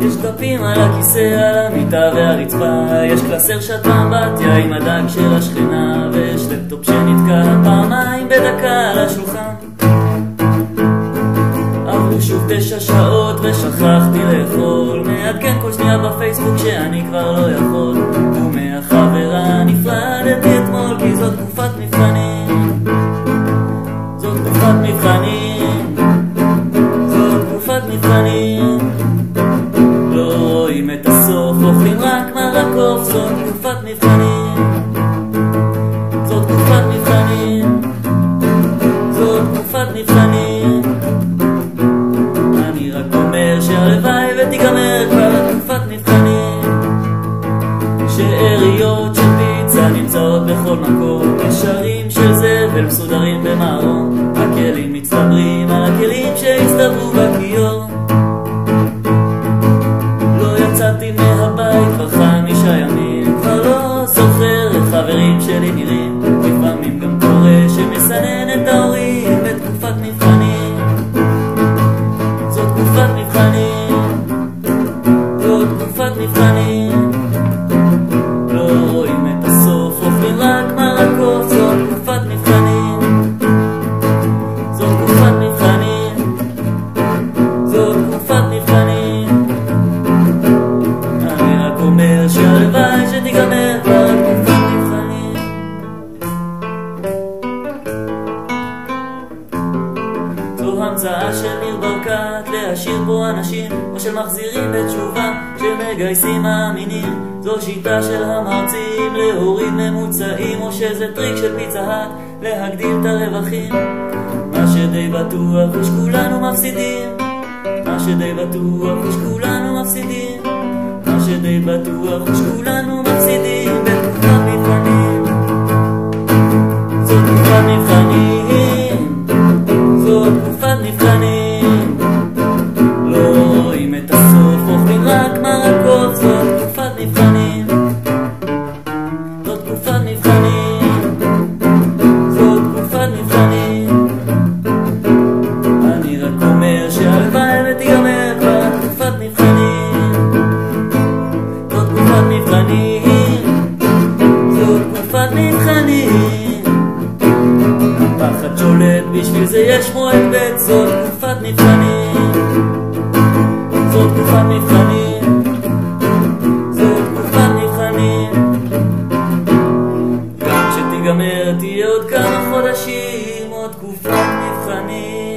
יש דפים על הכיסא, על המיטה והרצפה, יש קלסר שט באמבטיה עם הדג של השכנה, ויש לפטופ שנתקע פעמיים בדקה על השולחן. עברו שוב 9 שעות ושכחתי לאכול, מעדכן כל שנייה בפייסבוק שאני כבר לא יכול, ומהחברה נפרדתי אתמול כי זאת תקופת מבחנים. זאת תקופת מבחנים, זאת תקופת מבחנים, לא רואים את הסוף, אוכלים רק מרק עוף. זאת תקופת מבחנים, זאת תקופת מבחנים, זאת תקופת מבחנים. אני רק אומר שהלוואי ותיגמר כבר תקופת מבחנים, שאריות של פיצה נמצאות בכל מקום, קשרים של זבל מסודרים במערום, הכלים מצטברים על הכלים שהסתברו בכיור. לא יצאתי מהבית כבר 5 ימים, כבר לא זוכר איך חברים שלי נראים, לפעמים גם קורה שמסנן את ההורים בתקופת מבחנים. זאת תקופת מבחנים, זאת תקופת מבחנים, לא רואים את הסוף, אוכלים רק מרק עוף. זאת תקופת מבחנים, זאת תקופת מבחנים, זאת תקופת מבחנים. אני רק אומר שהלוואי שתיגמר כבר תקופת מבחנים. זו המצאה של ניר ברקת להשאיר פה אנשים, או של מחזירים בתשובה שמגייסים מאמינים. זו שיטה של המרצים להוריד ממוצעים, או שזה טריק של פיצה האט להגדיל את הרווחים. מה שדי בטוח הוא שכולנו מפסידים, מה שדי בטוח הוא שכולנו מפסידים, מה שדי בטוח הוא שכולנו מפסידים בתקופת מבחנים. זאת תקופת מבחנים, זאת תקופת מבחנים, לא רואים את הסוף, אוכלים רק מרק עוף. זאת תקופת מבחנים, זאת תקופת מבחנים, זאת תקופת מבחנים. אני רק אומר שהלוואי ותיגמר כבר תקופת מבחנים. זאת תקופת מבחנים, זאת תקופת מבחנים, הפחד שולט בשביל זה יש מועד ב'. זאת תקופת מבחנים, זאת תקופת מבחנים, זאת תקופת מבחנים. גם כשתיגמר תהיה עוד כמה חודשים, עוד תקופת מבחנים.